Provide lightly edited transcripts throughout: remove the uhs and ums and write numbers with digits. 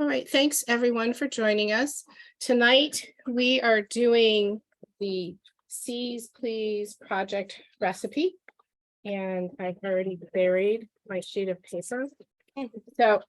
All right, thanks everyone for joining us. Tonight, we are doing the C's Please project recipe. And I've already buried my sheet of paper. So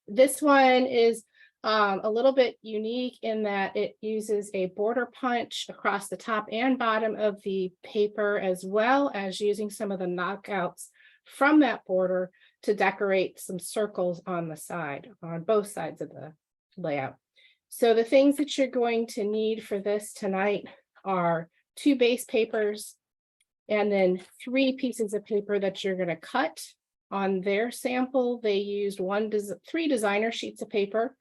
this one is a little bit unique in that it uses a border punch across the top and bottom of the paper, as well as using some of the knockouts from that border to decorate some circles on the side, on both sides of the layout. So the things that you're going to need for this tonight are 2 base papers, and then 3 pieces of paper that you're going to cut. On their sample, they used 3 designer sheets of paper.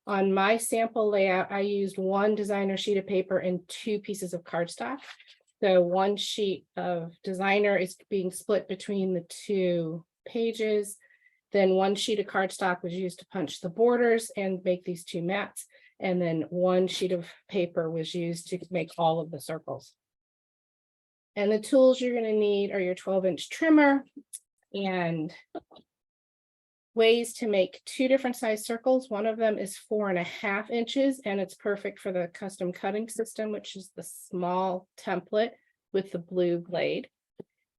On my sample layout, I used 1 designer sheet of paper and 2 pieces of cardstock. So 1 sheet of designer is being split between the 2 pages. Then 1 sheet of cardstock was used to punch the borders and make these 2 mats. And then 1 sheet of paper was used to make all of the circles. And the tools you're going to need are your 12-inch trimmer and ways to make 2 different size circles. One of them is 4.5 inches, and it's perfect for the custom cutting system, which is the small template with the blue blade.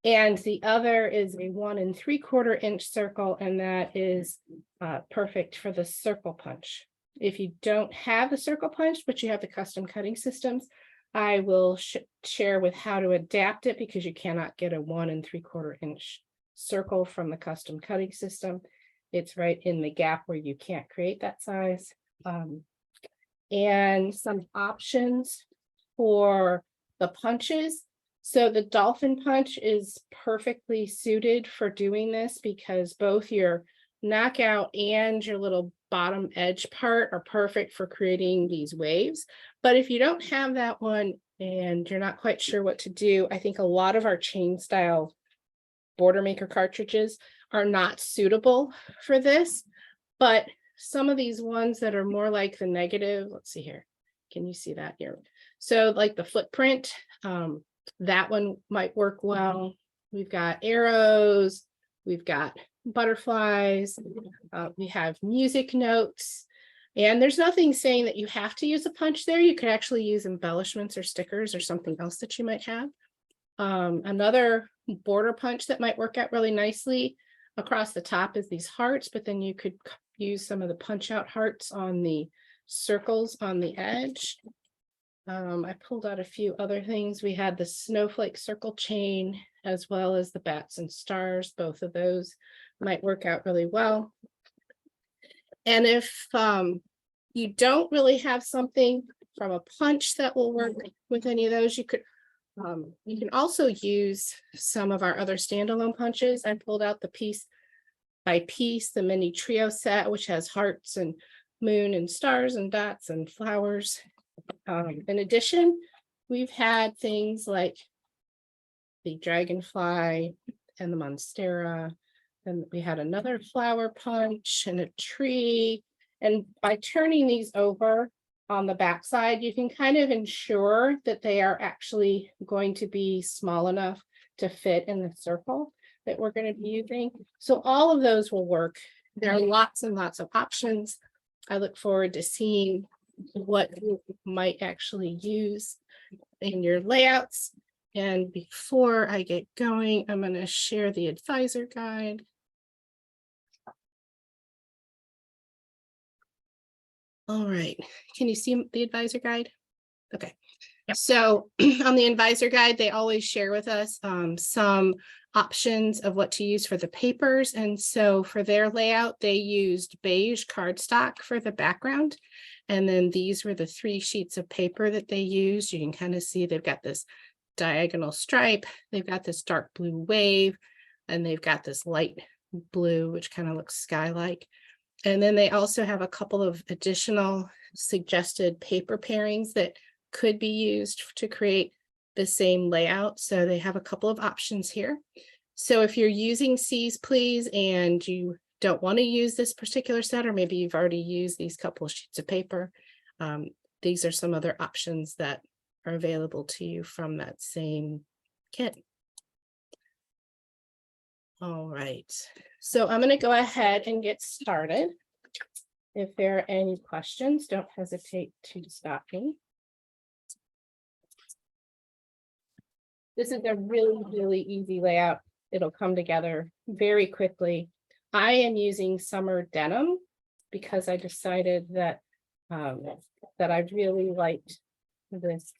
And the other is a 1 3/4 inch circle, and that is perfect for the circle punch. If you don't have the circle punch, but you have the custom cutting systems, I will share with how to adapt it, because you cannot get a 1 3/4 inch circle from the custom cutting system. It's right in the gap where you can't create that size. And some options for the punches. So the Dolphin punch is perfectly suited for doing this, because both your knockout and your little bottom edge part are perfect for creating these waves. But if you don't have that one and you're not quite sure what to do, I think a lot of our chain style border maker cartridges are not suitable for this. But some of these ones that are more like the negative, let's see here. Can you see that here? So like the footprint, that one might work well. We've got arrows, we've got butterflies, we have music notes, and there's nothing saying that you have to use a punch there. You could actually use embellishments or stickers or something else that you might have. Another border punch that might work out really nicely across the top is these hearts, but then you could use some of the punch out hearts on the circles on the edge. I pulled out a few other things. We had the snowflake circle chain, as well as the bats and stars. Both of those might work out really well. And if you don't really have something from a punch that will work with any of those, you can also use some of our other standalone punches. I pulled out the piece by piece, the mini trio set, which has hearts and moon and stars and dots and flowers. In addition, we've had things like the dragonfly and the monstera, and we had another flower punch and a tree. And by turning these over on the back side, you can kind of ensure that they are actually going to be small enough to fit in the circle that we're going to be using. So all of those will work. There are lots and lots of options. I look forward to seeing what you might actually use in your layouts. And before I get going, I'm going to share the advisor guide. All right, can you see the advisor guide? Okay. Yep. So on the advisor guide, they always share with us some options of what to use for the papers. And so for their layout, they used beige cardstock for the background. And then these were the 3 sheets of paper that they used. You can kind of see they've got this diagonal stripe, they've got this dark blue wave, and they've got this light blue, which kind of looks sky-like. And then they also have a couple of additional suggested paper pairings that could be used to create the same layout. So they have a couple of options here. So if you're using C's Please and you don't want to use this particular set, or maybe you've already used these couple of sheets of paper, these are some other options that are available to you from that same kit. All right, so I'm going to go ahead and get started. If there are any questions, don't hesitate to stop me. This is a really, really easy layout. It'll come together very quickly. I am using summer denim because I decided that that I really liked this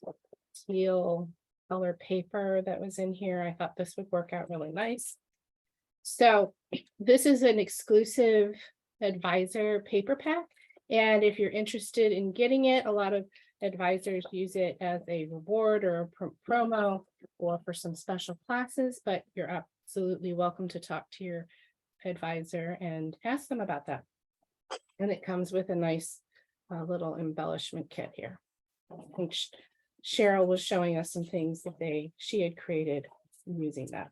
teal color paper that was in here. I thought this would work out really nice. So this is an exclusive advisor paper pack. And if you're interested in getting it, a lot of advisors use it as a reward or a promo or for some special classes, but you're absolutely welcome to talk to your advisor and ask them about that. And it comes with a nice little embellishment kit here. I think Cheryl was showing us some things that she had created using that.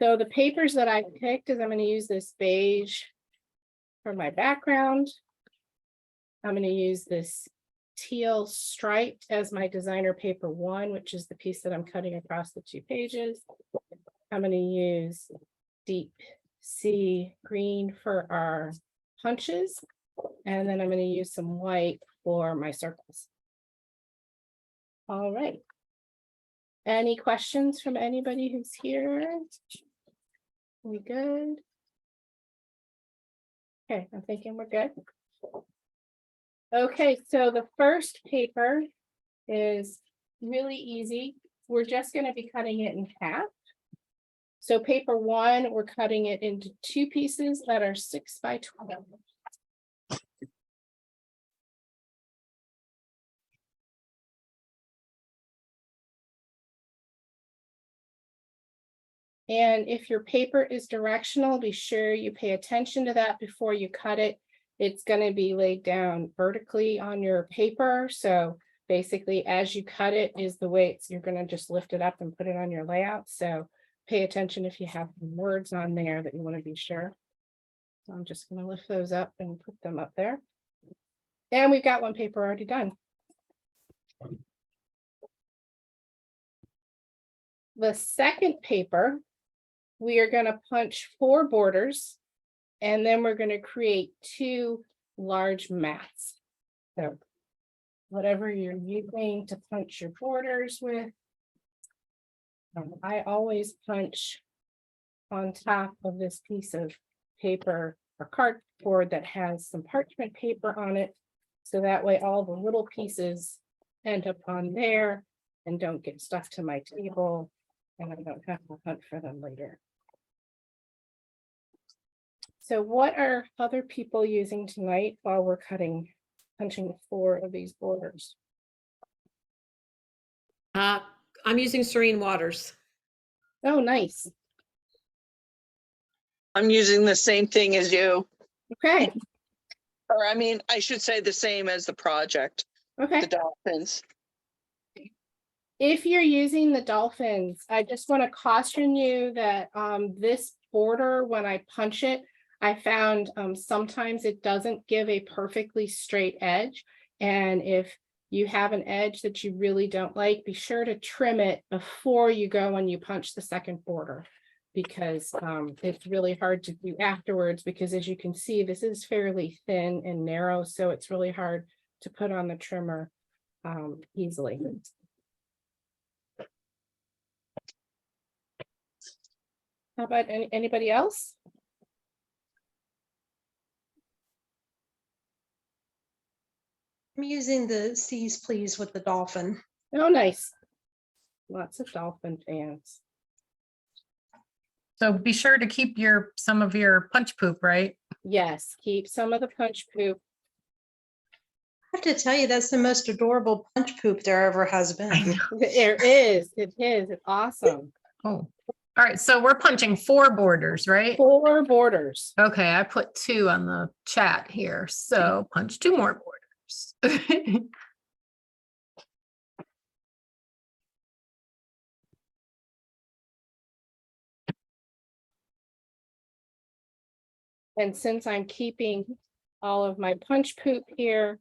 So the papers that I picked is I'm going to use this beige for my background. I'm going to use this teal striped as my designer paper 1, which is the piece that I'm cutting across the 2 pages. I'm going to use deep sea green for our punches. And then I'm going to use some white for my circles. All right. Any questions from anybody who's here? We good? Okay, I'm thinking we're good. Okay, so the first paper is really easy. We're just going to be cutting it in half. So paper 1, we're cutting it into 2 pieces that are 6 by 12. And if your paper is directional, be sure you pay attention to that before you cut it. It's going to be laid down vertically on your paper. So basically, as you cut it is the way you're going to just lift it up and put it on your layout. So pay attention if you have words on there that you want to be sure. So I'm just going to lift those up and put them up there. And we've got one paper already done. The second paper, we are going to punch 4 borders, and then we're going to create 2 large mats. So whatever you're using to punch your borders with, I always punch on top of this piece of paper or cardboard that has some parchment paper on it. So that way all the little pieces end up on there and don't get stuck to my table, and I don't have to hunt for them later. So what are other people using tonight while we're punching 4 of these borders? I'm using Serene Waters. Oh, nice. I'm using the same thing as you. Okay. Or I mean, I should say the same as the project, Okay. the Dolphins. If you're using the Dolphins, I just want to caution you that this border, when I punch it, I found sometimes it doesn't give a perfectly straight edge. And if you have an edge that you really don't like, be sure to trim it before you go and you punch the second border, because it's really hard to do afterwards, because as you can see, this is fairly thin and narrow, so it's really hard to put on the trimmer easily. How about anybody else? I'm using the C's Please with the Dolphin. Oh, nice. Lots of Dolphin fans. So be sure to keep some of your punch poop, right? Yes, keep some of the punch poop. I have to tell you, that's the most adorable punch poop there ever has been. There is. It is. It's awesome. Oh, all right. So we're punching 4 borders, right? 4 borders. Okay, I put 2 on the chat here. So punch 2 more borders. And since I'm keeping all of my punch poop here,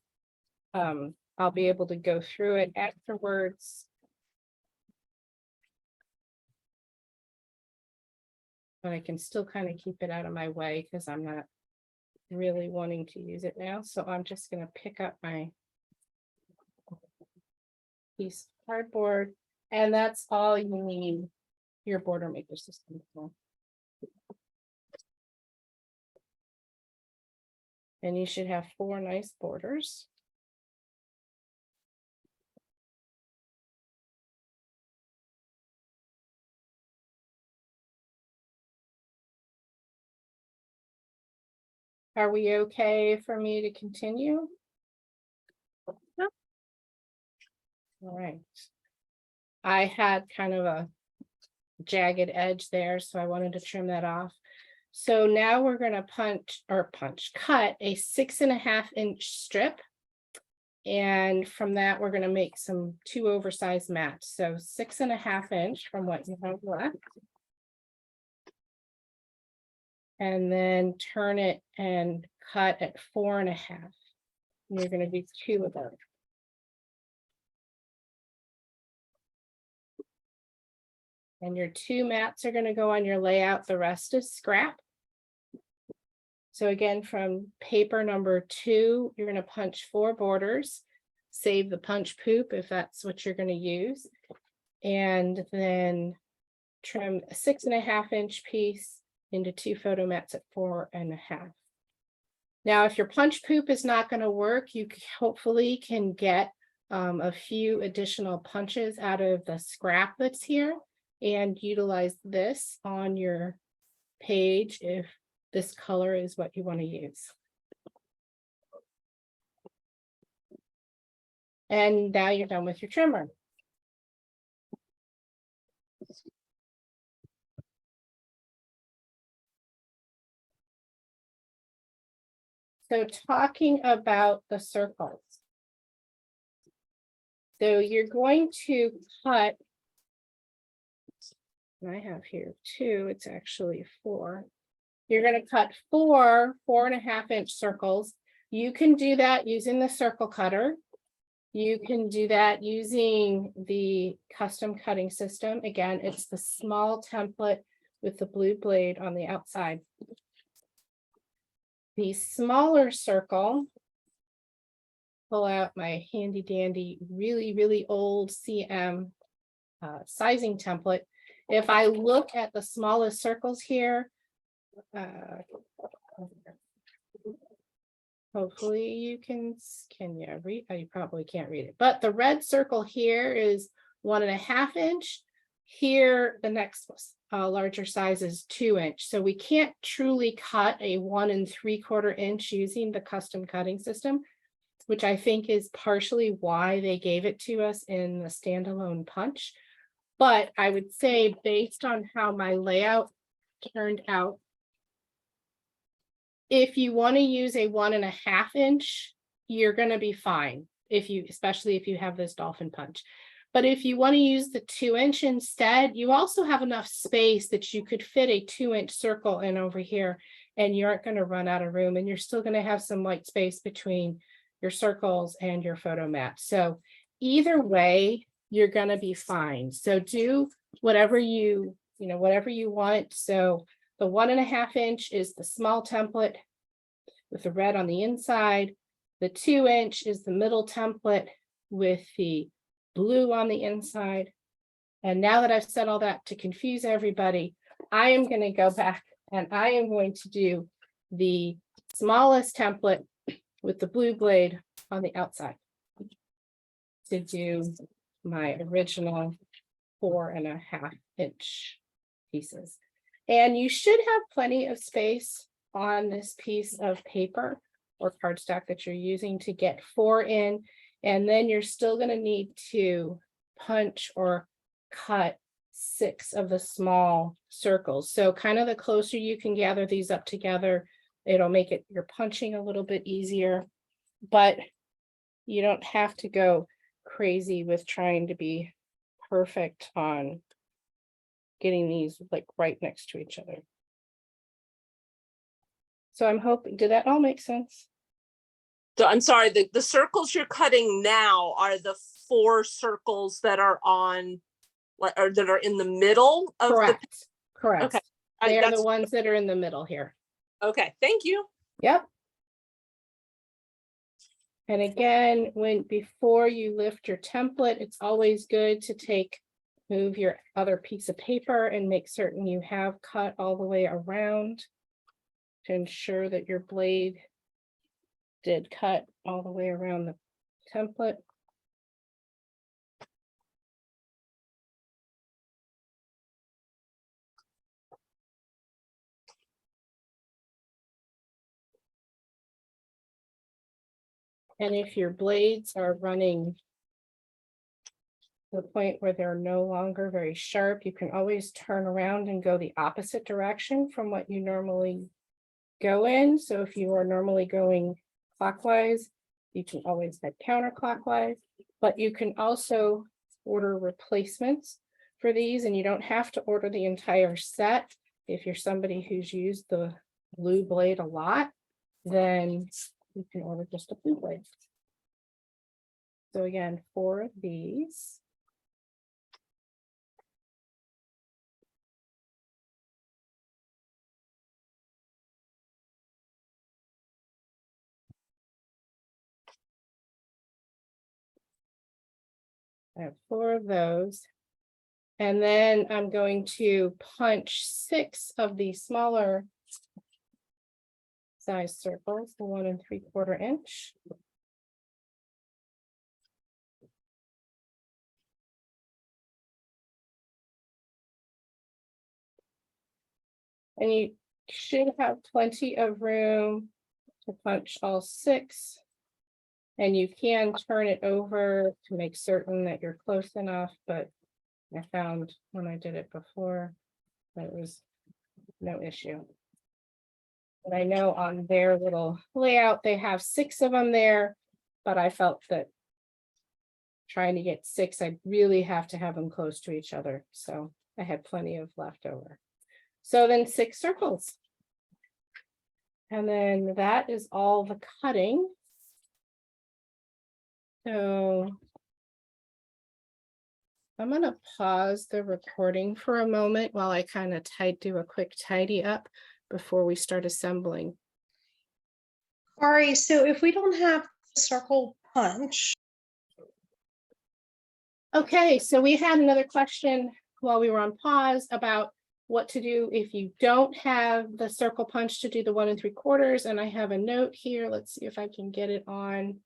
I'll be able to go through it afterwards. But I can still kind of keep it out of my way because I'm not really wanting to use it now, so I'm just gonna pick up my piece of cardboard, and that's all you need your border maker system for. And you should have 4 nice borders. Are we okay for me to continue? Yep. All right. I had kind of a jagged edge there, so I wanted to trim that off. So now we're gonna cut a 6.5-inch strip. And from that, we're gonna make some 2 oversized mats. So 6.5 inch from what you have left. And then turn it and cut at 4.5. And you're gonna do 2 of those. And your 2 mats are gonna go on your layout, the rest is scrap. So again, from paper number 2, you're gonna punch 4 borders, save the punch poop if that's what you're gonna use. And then trim a 6.5-inch piece into 2 photo mats at 4.5. Now, if your punch poop is not gonna work, you hopefully can get a few additional punches out of the scrap that's here and utilize this on your page if this color is what you want to use. And now you're done with your trimmer. So talking about the circles. So you're going to cut, and I have here 2, it's actually 4. You're going to cut 4 4.5-inch circles. You can do that using the circle cutter. You can do that using the custom cutting system. Again, it's the small template with the blue blade on the outside. The smaller circle, pull out my handy dandy, really old CM sizing template. If I look at the smallest circles here, hopefully you can you read? You probably can't read it, but the red circle here is 1.5 inch. Here, the next larger size is 2 inch. So we can't truly cut a 1 3/4 inch using the custom cutting system, which I think is partially why they gave it to us in the standalone punch. But I would say based on how my layout turned out, if you want to use a 1.5 inch, you're going to be fine. Especially if you have this Dolphin punch. But if you want to use the 2 inch instead, you also have enough space that you could fit a 2 inch circle in over here, and you aren't going to run out of room, and you're still going to have some white space between your circles and your photo mat. So either way, you're going to be fine. So do whatever you want. So the 1.5 inch is the small template with the red on the inside. The 2 inch is the middle template with the blue on the inside. And now that I've said all that to confuse everybody, I am going to go back and I am going to do the smallest template with the blue blade on the outside to do my original 4.5 inch pieces. And you should have plenty of space on this piece of paper or cardstock that you're using to get 4 in. And then you're still going to need to punch or cut 6 of the small circles. So kind of the closer you can gather these up together, it'll make it your punching a little bit easier. But you don't have to go crazy with trying to be perfect on getting these like right next to each other. So I'm hoping, did that all make sense? So I'm sorry, the circles you're cutting now are the 4 circles that are on, or that are in the middle of Correct. Okay. They are that's the ones that are in the middle here. okay. Thank you. Yep. And again, before you lift your template, it's always good to move your other piece of paper and make certain you have cut all the way around to ensure that your blade did cut all the way around the template. And if your blades are running to the point where they're no longer very sharp, you can always turn around and go the opposite direction from what you normally go in. So if you are normally going clockwise, you can always head counterclockwise, but you can also order replacements for these, and you don't have to order the entire set. If you're somebody who's used the blue blade a lot, then you can order just a blue blade. So again, 4 of these. I have 4 of those. And then I'm going to punch 6 of the smaller size circles, the 1 3/4 inch. And you should have plenty of room to punch all 6. And you can turn it over to make certain that you're close enough, but I found when I did it before, that it was no issue. And I know on their little layout, they have 6 of them there, but I felt that trying to get 6, I'd really have to have them close to each other. So I had plenty of left over. So then 6 circles. And then that is all the cutting. So I'm going to pause the recording for a moment while I kind of do a quick tidy up before we start assembling. Ari, so if we don't have the circle punch, Okay, so we had another question while we were on pause about what to do if you don't have the circle punch to do the 1 3/4. And I have a note here. Let's see if I can get it on.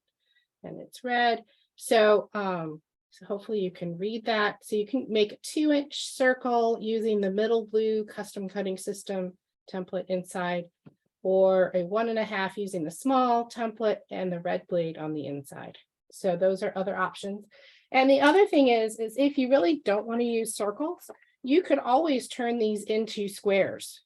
And it's red. So, so hopefully you can read that. So you can make a 2-inch circle using the middle blue custom cutting system template inside, or a 1.5 using the small template and the red blade on the inside. So those are other options. And the other thing is if you really don't want to use circles, you could always turn these into squares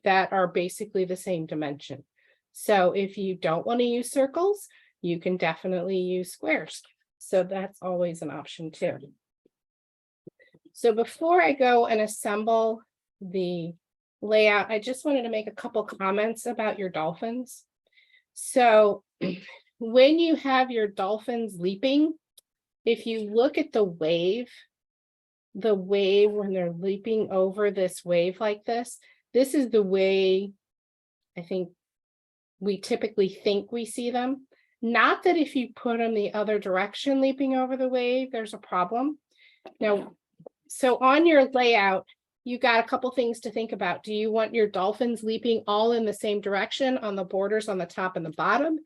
that are basically the same dimension. So if you don't want to use circles, you can definitely use squares. So that's always an option too. So before I go and assemble the layout, I just wanted to make a couple comments about your dolphins. So when you have your dolphins leaping, if you look at the wave when they're leaping over this wave like this is the way I think we typically think we see them. Not that if you put them the other direction leaping over the wave, there's a problem. Now, so on your layout, you got a couple things to think about. Do you want your dolphins leaping all in the same direction on the borders on the top and the bottom?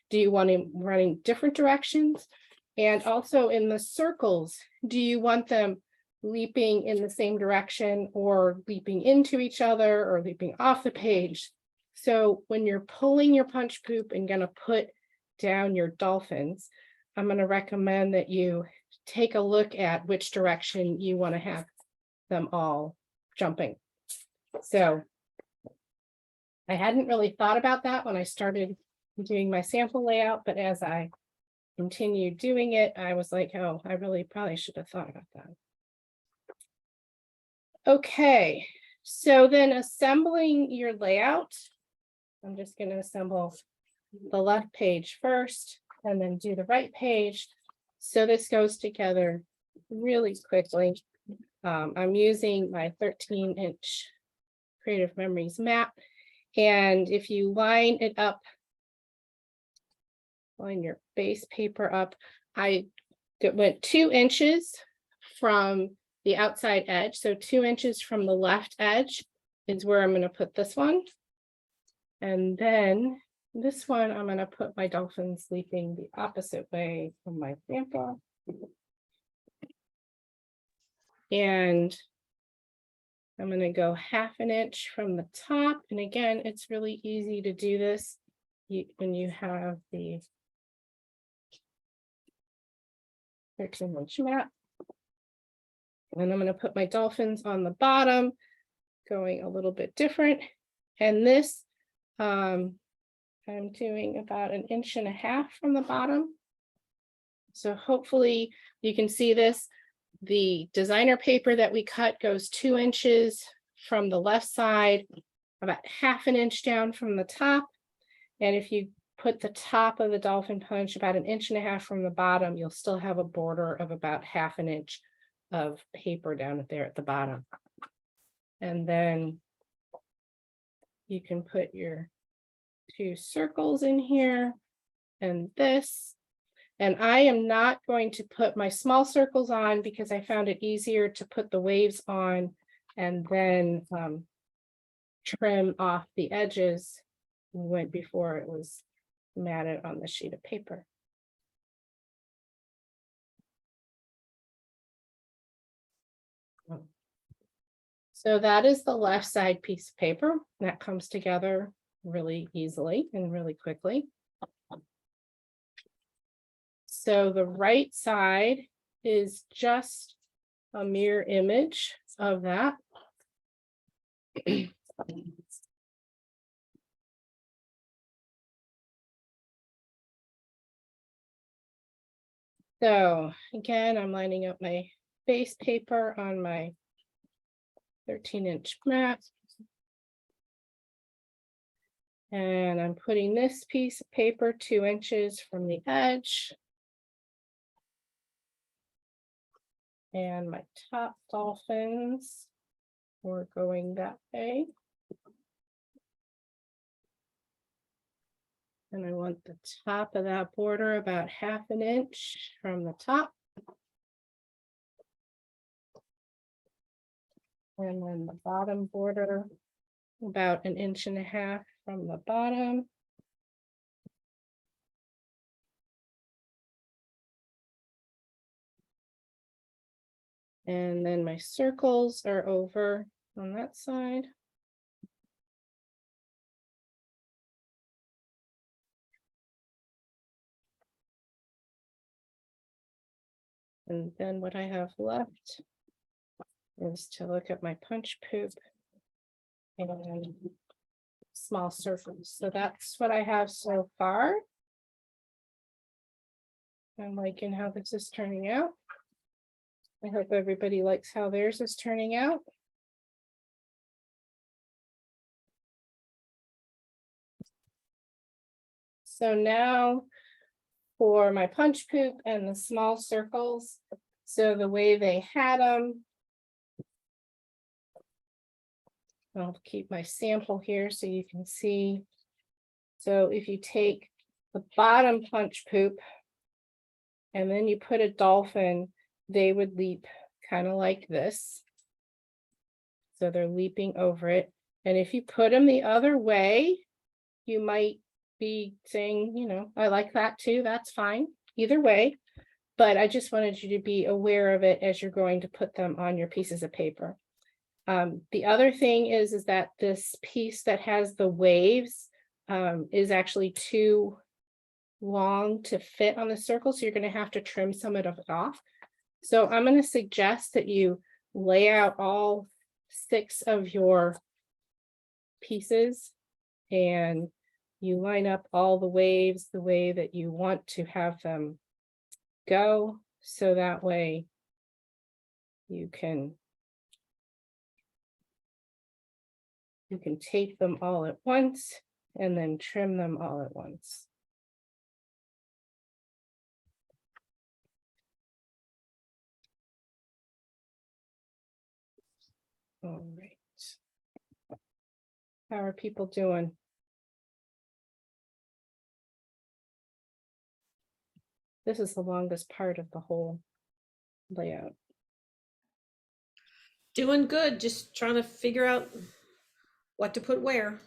Do you want them running different directions? And also in the circles, do you want them leaping in the same direction or leaping into each other or leaping off the page? So when you're pulling your punch poop and going to put down your dolphins, I'm going to recommend that you take a look at which direction you want to have them all jumping. So I hadn't really thought about that when I started doing my sample layout, but as I continued doing it, I was like, oh, I really probably should have thought about that. Okay, so then assembling your layout, I'm just going to assemble the left page first and then do the right page. So this goes together really quickly. I'm using my 13-inch Creative Memories map. And if you line it up line your base paper up. Went 2 inches from the outside edge, so 2 inches from the left edge is where I'm going to put this one. And then this one, I'm going to put my dolphin sleeping the opposite way from my sample. And I'm going to go 1/2 inch from the top. And again, it's really easy to do this when you have the 13-inch mat. And I'm going to put my dolphins on the bottom, going a little bit different. And this, I'm doing about 1.5 inches from the bottom. So hopefully you can see this. The designer paper that we cut goes 2 inches from the left side, about 1/2 inch down from the top. And if you put the top of the dolphin punch about 1.5 inches from the bottom, you'll still have a border of about 1/2 inch of paper down there at the bottom. And then you can put your 2 circles in here and this. And I am not going to put my small circles on because I found it easier to put the waves on and then trim off the edges before it was matted on the sheet of paper. So that is the left side piece of paper that comes together really easily and really quickly. So the right side is just a mirror image of that. So again, I'm lining up my base paper on my 13-inch mat. And I'm putting this piece of paper 2 inches from the edge. And my top dolphins were going that way. And I want the top of that border about 1/2 inch from the top. And then the bottom border about 1.5 inches from the bottom. And then my circles are over on that side. And then what I have left is to look at my punch poop and small circles. So that's what I have so far. I'm liking how this is turning out. I hope everybody likes how theirs is turning out. So now for my punch poop and the small circles. So the way they had them. I'll keep my sample here so you can see. So if you take the bottom punch poop and then you put a dolphin, they would leap kind of like this. So they're leaping over it. And if you put them the other way, you might be saying, you know, I like that too. That's fine. Either way. But I just wanted you to be aware of it as you're going to put them on your pieces of paper. The other thing is that this piece that has the waves is actually too long to fit on the circle. So you're going to have to trim some of it off. So I'm going to suggest that you lay out all 6 of your pieces and you line up all the waves the way that you want to have them go. So that way you can tape them all at once and then trim them all at once. All right. How are people doing? This is the longest part of the whole layout. Doing good, just trying to figure out what to put where.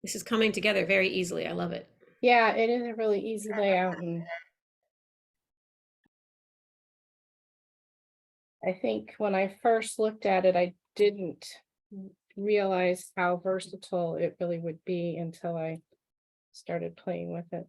This is coming together very easily. I love it. Yeah, it is a really easy layout, and I think when I first looked at it, I didn't realize how versatile it really would be until I started playing with it.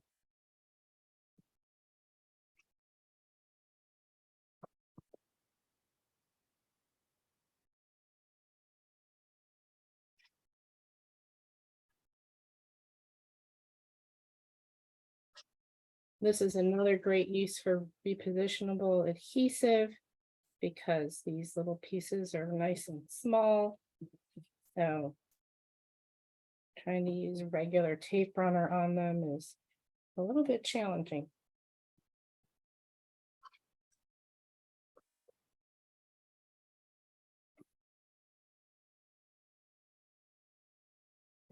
This is another great use for repositionable adhesive because these little pieces are nice and small. So trying to use regular tape runner on them is a little bit challenging.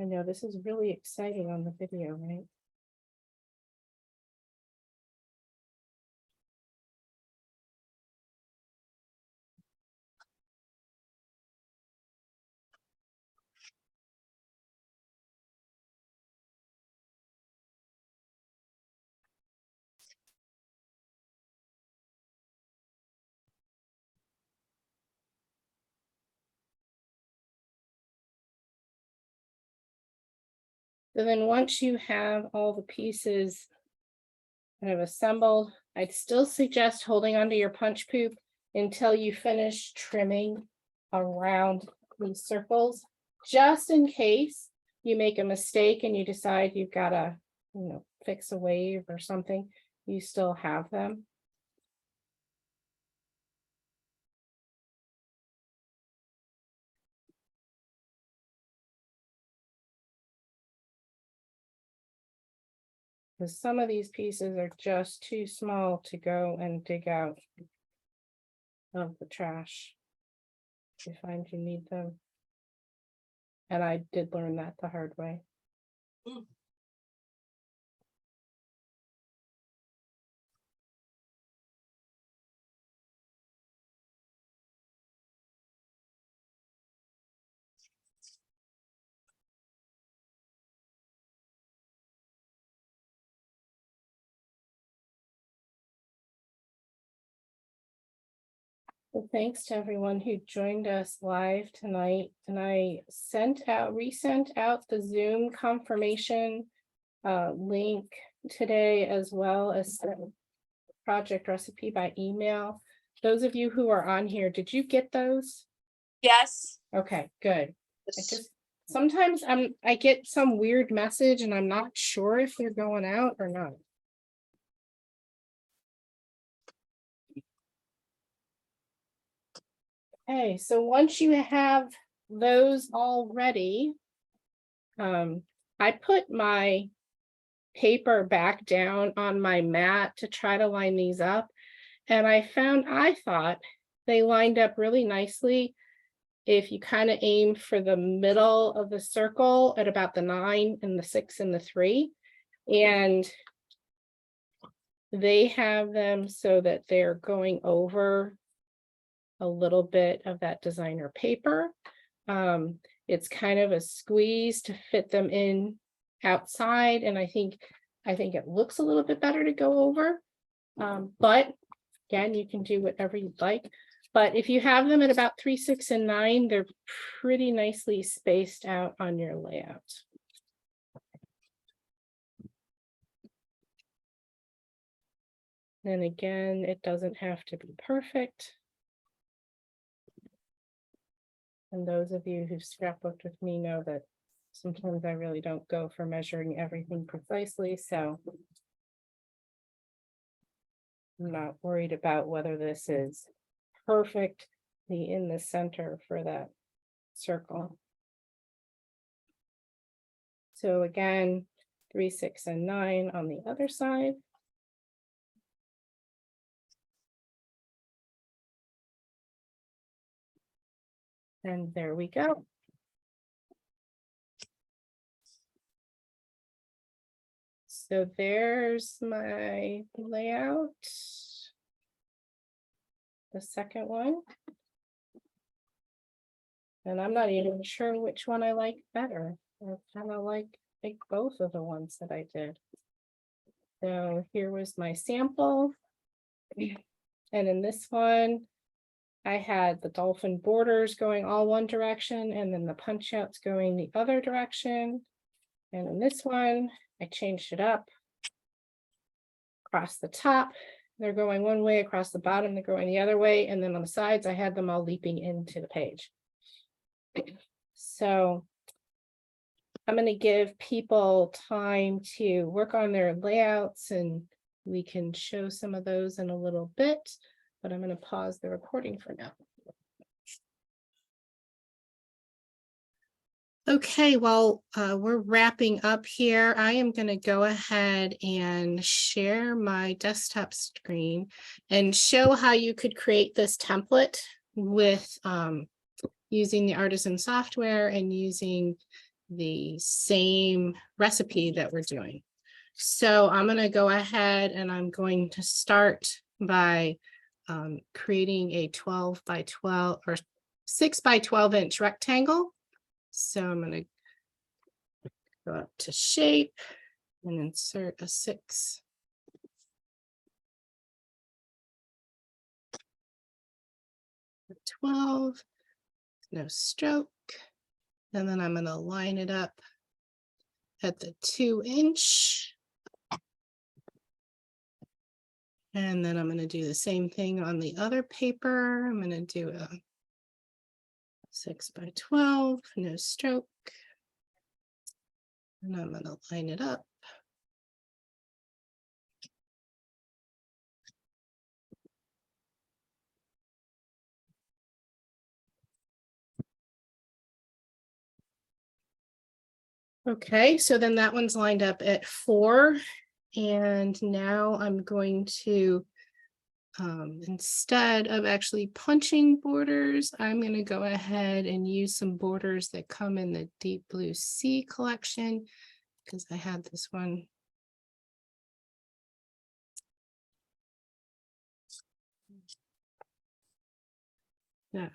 I know this is really exciting on the video, right? So then once you have all the pieces kind of assembled, I'd still suggest holding onto your punch poop until you finish trimming around these circles, just in case you make a mistake and you decide you've got to, fix a wave or something, you still have them. Because some of these pieces are just too small to go and dig out of the trash if you find you need them. And I did learn that the hard way. Well, thanks to everyone who joined us live tonight. And I resent out the Zoom confirmation link today, as well as the project recipe by email. Those of you who are on here, did you get those? Yes. Okay, good. Sometimes I get some weird message and I'm not sure if they're going out or not. Okay, so once you have those all ready, I put my paper back down on my mat to try to line these up. And I thought they lined up really nicely if you kind of aim for the middle of the circle at about the 9 and the 6 and the 3. And they have them so that they're going over a little bit of that designer paper. It's kind of a squeeze to fit them in outside, and I think it looks a little bit better to go over. But again, you can do whatever you'd like. But if you have them at about 3, 6, and 9, they're pretty nicely spaced out on your layout. And again, it doesn't have to be perfect. And those of you who've scrapbooked with me know that sometimes I really don't go for measuring everything precisely, so I'm not worried about whether this is perfectly in the center for that circle. So again, 3, 6, and 9 on the other side. And there we go. So there's my layout. The second one. And I'm not even sure which one I like better. I kind of like both of the ones that I did. So here was my sample. And in this one, I had the dolphin borders going all one direction and then the punch outs going the other direction. And in this one, I changed it up. Across the top, they're going one way, across the bottom, they're going the other way. And then on the sides, I had them all leaping into the page. So I'm going to give people time to work on their layouts and we can show some of those in a little bit, but I'm going to pause the recording for now. Okay, well, we're wrapping up here. I am going to go ahead and share my desktop screen and show how you could create this template with using the artisan software and using the same recipe that we're doing. So I'm going to go ahead and I'm going to start by creating a 12 by 12 or 6 by 12 inch rectangle. So I'm going to go up to shape and insert a 6. A 12, no stroke. And then I'm going to line it up at the 2 inch. And then I'm going to do the same thing on the other paper. I'm going to do a 6 by 12, no stroke. And I'm going to line it up. Okay, so then that one's lined up at 4. And now I'm going to, instead of actually punching borders, I'm going to go ahead and use some borders that come in the Deep Blue Sea collection because I had this one. No.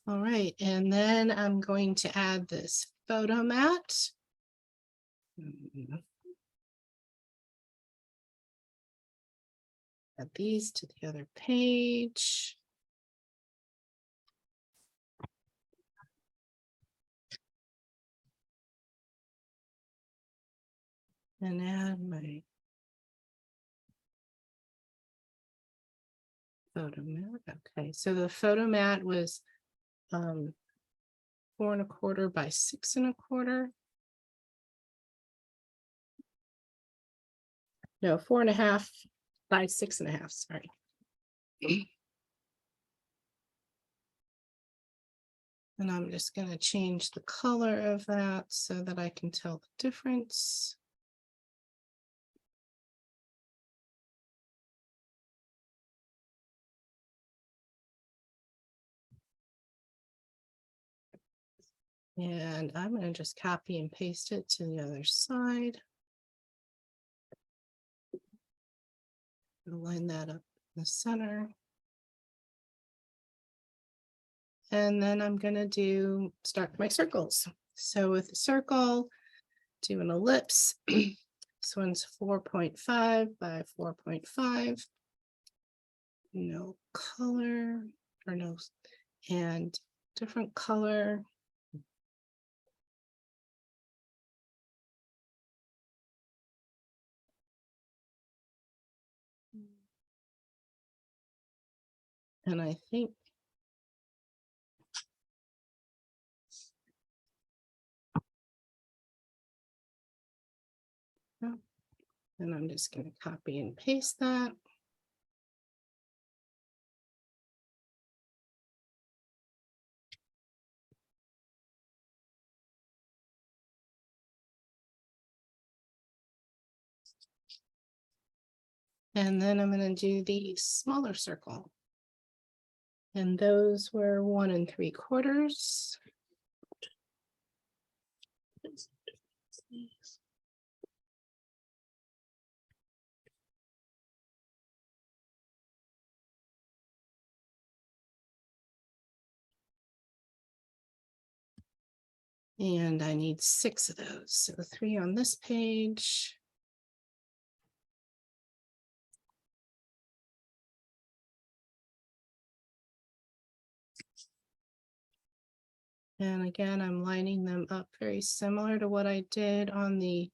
All right, and then I'm going to add this photo mat. Add these to the other page. And add my photo mat. Okay, so the photo mat was 4 1/4 by 6 1/4. No, 4 1/2 by 6 1/2, sorry. And I'm just going to change the color of that so that I can tell the difference. And I'm going to just copy and paste it to the other side. I'll line that up in the center. And then I'm going to start my circles. So with a circle, do an ellipse. This one's 4.5 by 4.5. No color or no, and different color. And I think and I'm just going to copy and paste that. And then I'm gonna do the smaller circle. And those were 1 3/4. And I need 6 of those, so 3 on this page. And again, I'm lining them up very similar to what I did on the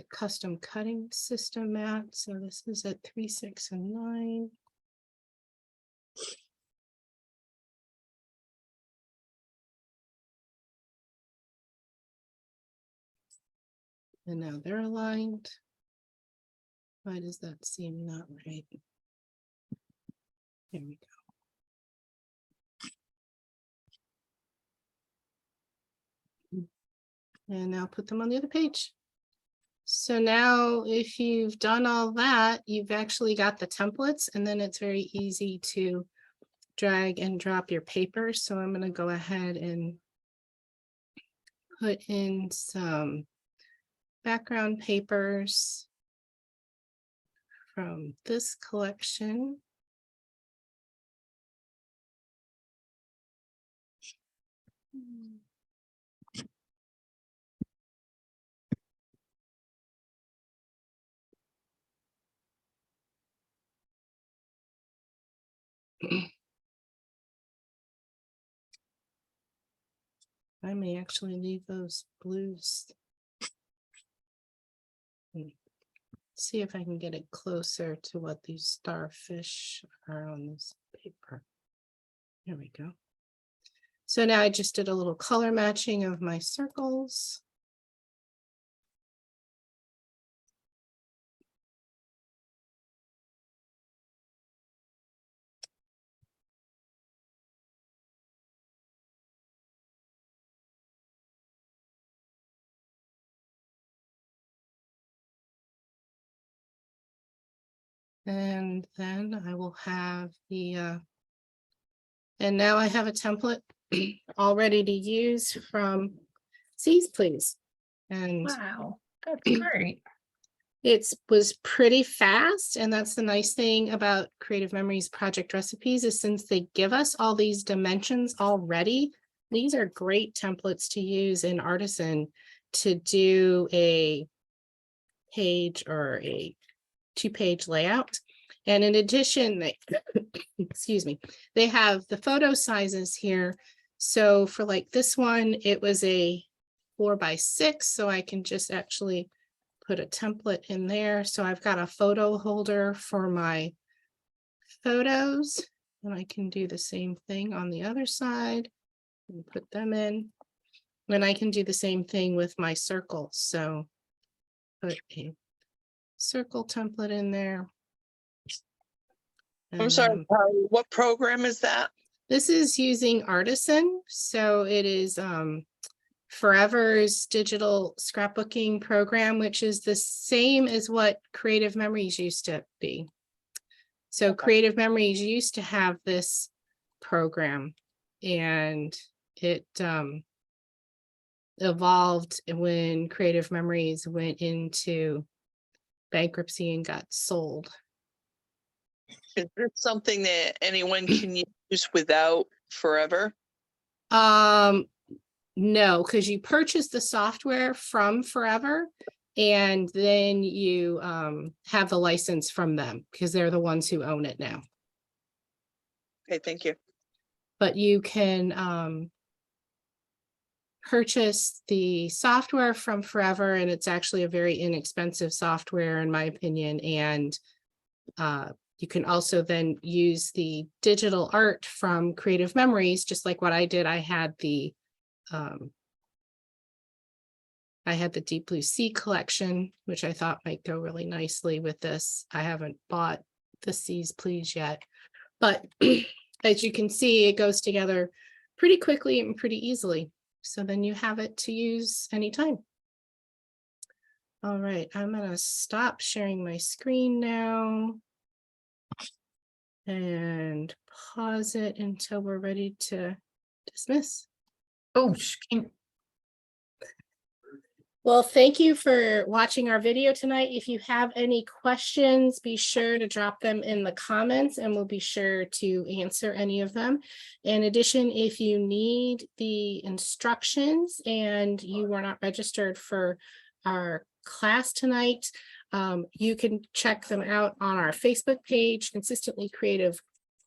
custom cutting system mat. So this is at 3, 6, and 9. And now they're aligned. Why does that seem not right? Here we go. And now put them on the other page. So now if you've done all that, you've actually got the templates, and then it's very easy to drag and drop your paper. So I'm going to go ahead and put in some background papers from this collection. I may actually leave those blues. See if I can get it closer to what these starfish are on this paper. There we go. So now I just did a little color matching of my circles. And then I will have the, and now I have a template all ready to use from C's Please. And Wow, that's great. it was pretty fast. And that's the nice thing about Creative Memories project recipes is since they give us all these dimensions already, these are great templates to use in Artisan to do a page or a 2-page layout. And in addition, they, excuse me, they have the photo sizes here. So for like this one, it was a 4x6. So I can just actually put a template in there. So I've got a photo holder for my photos, and I can do the same thing on the other side and put them in. And I can do the same thing with my circles. So put a circle template in there. I'm sorry, what program is that? This is using Artisan. So it is Forever's digital scrapbooking program, which is the same as what Creative Memories used to be. So Creative Memories used to have this program, and it evolved when Creative Memories went into bankruptcy and got sold. Is this something that anyone can use without Forever? No, because you purchase the software from Forever, and then you have the license from them because they're the ones who own it now. Okay, thank you. But you can purchase the software from Forever, and it's actually a very inexpensive software in my opinion. And you can also then use the digital art from Creative Memories, just like what I did. I had the Deep Blue Sea collection, which I thought might go really nicely with this. I haven't bought the C's Please yet, but as you can see, it goes together pretty quickly and pretty easily. So then you have it to use anytime. All right, I'm gonna stop sharing my screen now. And pause it until we're ready to dismiss. Oh, Well, thank you for watching our video tonight. If you have any questions, be sure to drop them in the comments and we'll be sure to answer any of them. In addition, if you need the instructions and you were not registered for our class tonight, you can check them out on our Facebook page, Consistently Creative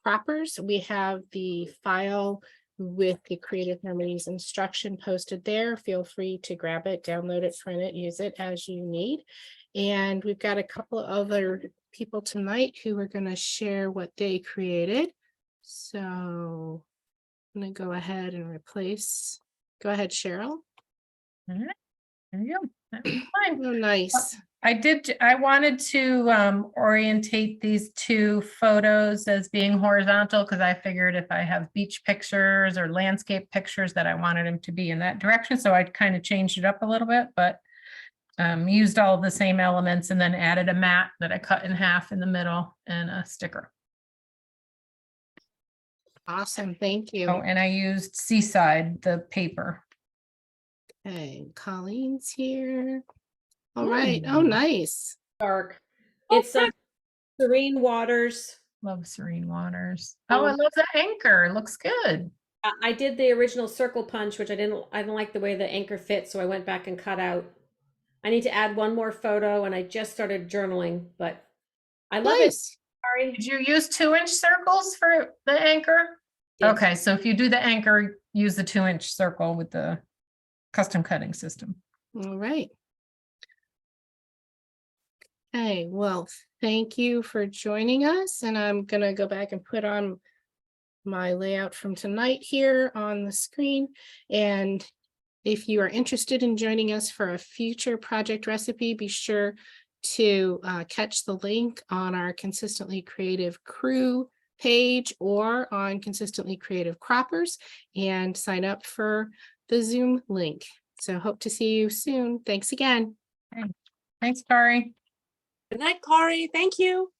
Croppers. We have the file with the Creative Harmonies instruction posted there. Feel free to grab it, download it, print it, use it as you need. And we've got a couple of other people tonight who are going to share what they created. So I'm going to go ahead and replace. Go ahead, Cheryl. All right, there you go. That was fine. Oh, nice. I wanted to orientate these two photos as being horizontal because I figured if I have beach pictures or landscape pictures that I wanted them to be in that direction. So I kind of changed it up a little bit, but used all of the same elements and then added a mat that I cut in half in the middle and a sticker. Awesome. Thank you. Oh, and I used Seaside, the paper. Okay, Colleen's here. All right. Oh, nice. Dark. Oh, It's Serene Waters. Love Serene Waters. Oh, I love the anchor. It looks good. I did the original circle punch, which I didn't like the way the anchor fit, so I went back and cut out. I need to add one more photo, and I just started journaling, but I love it. Nice. Sorry. Did you use 2-inch circles for the anchor? Yes. Okay, so if you do the anchor, use the 2-inch circle with the custom cutting system. All right. Okay, well, thank you for joining us. And I'm going to go back and put on my layout from tonight here on the screen. And if you are interested in joining us for a future project recipe, be sure to catch the link on our Consistently Creative Crew page or on Consistently Creative Croppers and sign up for the Zoom link. So hope to see you soon. Thanks again. Thanks, Kari. Good night, Kari. Thank you.